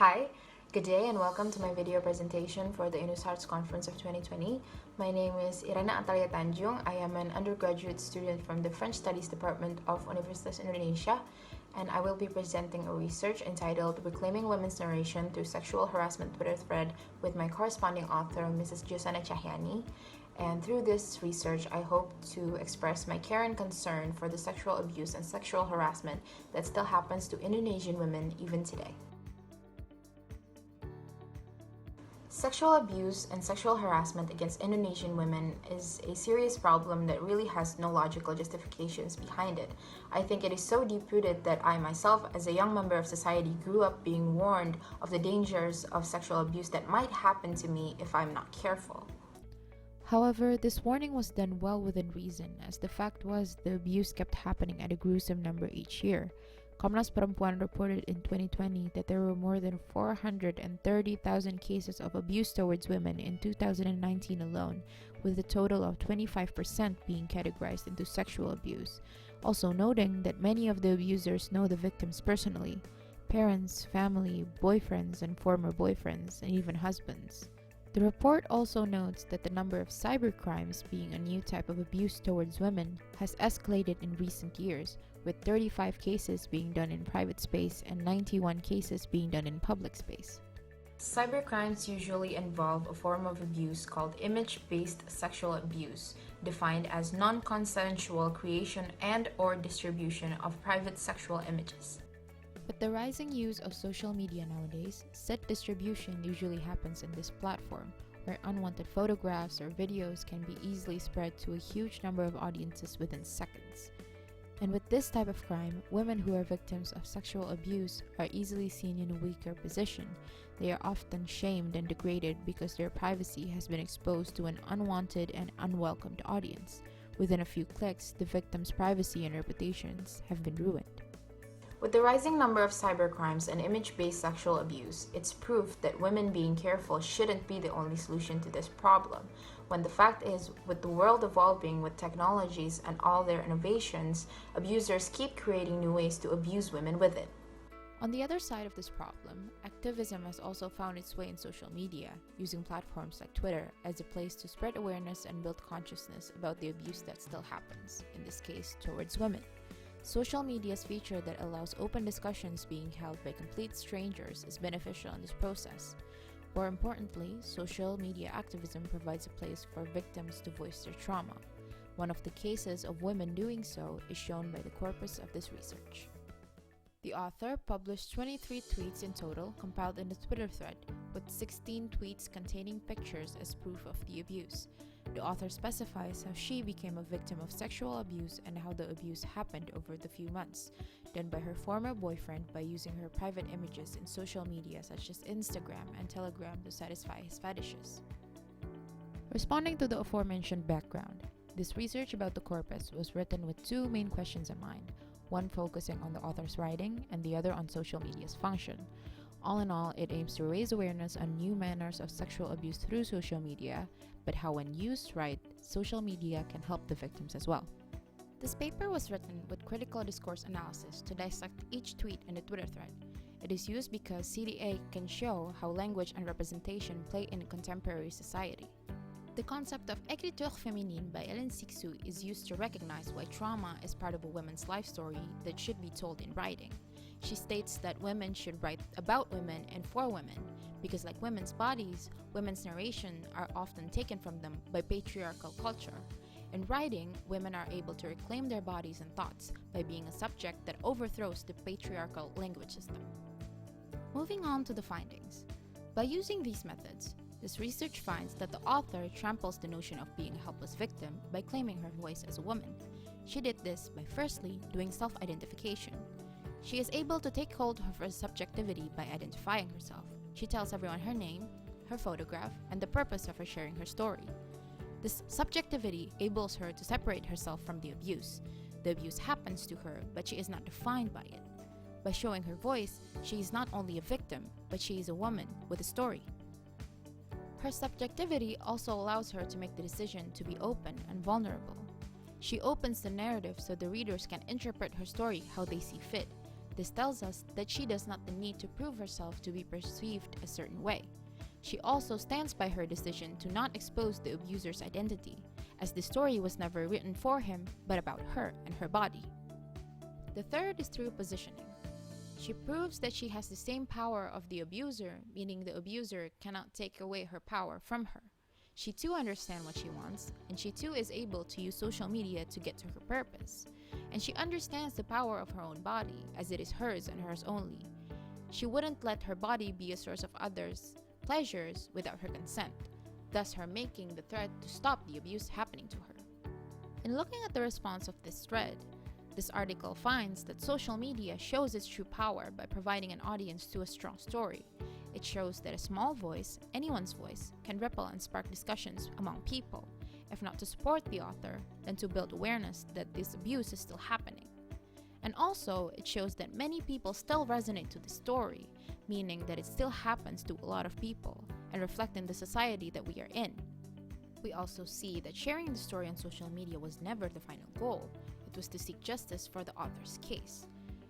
Hi, good day and welcome to my video presentation for the Inusharts Conference of 2020. My name is Irene Atalia Tanjung. I am an undergraduate student from the French Studies Department of Universitas Indonesia, and I will be presenting a research entitled Reclaiming Women's Narration Through Sexual Harassment Twitter Thread with my corresponding author, Mrs. Joesana Tjahjani. And through this research, I hope to express my care and concern for the sexual abuse and sexual harassment that still happens to Indonesian women even today. Sexual abuse and sexual harassment against Indonesian women is a serious problem that really has no logical justifications behind it. I think it is so deep-rooted that I myself, as a young member of society, grew up being warned of the dangers of sexual abuse that might happen to me if I'm not careful. However, this warning was done well within reason, as the fact was the abuse kept happening at a gruesome number each year. Komnas Perempuan reported in 2020 that there were more than 430,000 cases of abuse towards women in 2019 alone, with a total of 25% being categorized into sexual abuse. Also noting that many of the abusers know the victims personally: parents, family, boyfriends and former boyfriends, and even husbands. The report also notes that the number of cybercrimes, being a new type of abuse towards women, has escalated in recent years, with 35 cases being done in private space and 91 cases being done in public space. Cybercrimes usually involve a form of abuse called image-based sexual abuse, defined as non-consensual creation and/or distribution of private sexual images. With the rising use of social media nowadays, said distribution usually happens in this platform, where unwanted photographs or videos can be easily spread to a huge number of audiences within seconds. And with this type of crime, women who are victims of sexual abuse are easily seen in a weaker position. They are often shamed and degraded because their privacy has been exposed to an unwanted and unwelcomed audience. Within a few clicks, the victim's privacy and reputations have been ruined. With the rising number of cybercrimes and image-based sexual abuse, it's proof that women being careful shouldn't be the only solution to this problem, when the fact is, with the world evolving with technologies and all their innovations, abusers keep creating new ways to abuse women with it. On the other side of this problem, activism has also found its way in social media, using platforms like Twitter as a place to spread awareness and build consciousness about the abuse that still happens, in this case towards women. Social media's feature that allows open discussions being held by complete strangers is beneficial in this process. More importantly, social media activism provides a place for victims to voice their trauma. One of the cases of women doing so is shown by the corpus of this research. The author published 23 tweets in total compiled in the Twitter thread, with 16 tweets containing pictures as proof of the abuse. The author specifies how she became a victim of sexual abuse and how the abuse happened over the few months, done by her former boyfriend by using her private images in social media such as Instagram and Telegram to satisfy his fetishes. Responding to the aforementioned background, this research about the corpus was written with two main questions in mind, one focusing on the author's writing and the other on social media's function. All in all, it aims to raise awareness on new manners of sexual abuse through social media, but how when used right, social media can help the victims as well. This paper was written with critical discourse analysis to dissect each tweet in the Twitter thread. It is used because CDA can show how language and representation play in contemporary society. The concept of écriture féminine by Ellen Sixou is used to recognize why trauma is part of a woman's life story that should be told in writing. She states that women should write about women and for women, because like women's bodies, women's narration are often taken from them by patriarchal culture. In writing, women are able to reclaim their bodies and thoughts by being a subject that overthrows the patriarchal language system. Moving on to the findings. By using these methods, this research finds that the author tramples the notion of being a helpless victim by claiming her voice as a woman. She did this by firstly doing self-identification. She is able to take hold of her subjectivity by identifying herself. She tells everyone her name, her photograph, and the purpose of her sharing her story. This subjectivity enables her to separate herself from the abuse. The abuse happens to her, but she is not defined by it. By showing her voice, she is not only a victim, but she is a woman with a story. Her subjectivity also allows her to make the decision to be open and vulnerable. She opens the narrative so the readers can interpret her story how they see fit. This tells us that she does not need to prove herself to be perceived a certain way. She also stands by her decision to not expose the abuser's identity, as the story was never written for him but about her and her body. The third is through positioning. She proves that she has the same power of the abuser, meaning the abuser cannot take away her power from her. She too understands what she wants, and she too is able to use social media to get to her purpose. And she understands the power of her own body, as it is hers and hers only. She wouldn't let her body be a source of others' pleasures without her consent, thus her making the threat to stop the abuse happening to her. In looking at the response of this thread, this article finds that social media shows its true power by providing an audience to a strong story. It shows that a small voice, anyone's voice, can ripple and spark discussions among people, if not to support the author, then to build awareness that this abuse is still happening. And also, it shows that many people still resonate to the story, meaning that it still happens to a lot of people, and reflecting the society that we are in. We also see that sharing the story on social media was never the final goal. It was to seek justice for the author's case.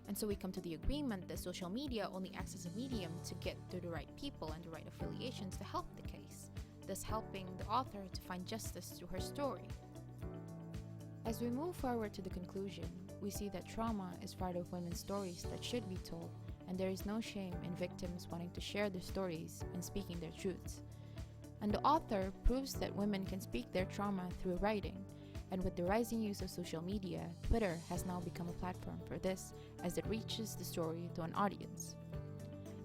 And so we come to the agreement that social media only acts as a medium to get to the right people and the right affiliations to help the case, thus helping the author to find justice through her story. As we move forward to the conclusion, we see that trauma is part of women's stories that should be told, and there is no shame in victims wanting to share their stories and speaking their truths. And the author proves that women can speak their trauma through writing, and with the rising use of social media, Twitter has now become a platform for this, as it reaches the story to an audience.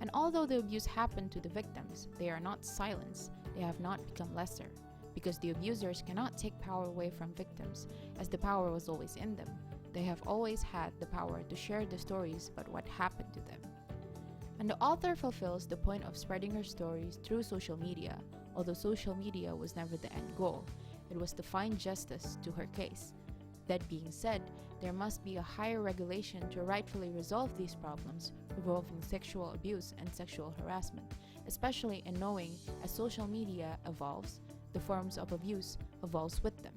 And although the abuse happened to the victims, they are not silenced, they have not become lesser, because the abusers cannot take power away from victims, as the power was always in them. They have always had the power to share the stories about what happened to them. And the author fulfills the point of spreading her stories through social media, although social media was never the end goal. It was to find justice to her case. That being said, there must be a higher regulation to rightfully resolve these problems involving sexual abuse and sexual harassment, especially in knowing as social media evolves, the forms of abuse evolves with them.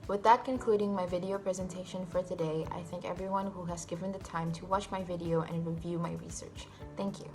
With that concluding my video presentation for today, I thank everyone who has given the time to watch my video and review my research. Thank you.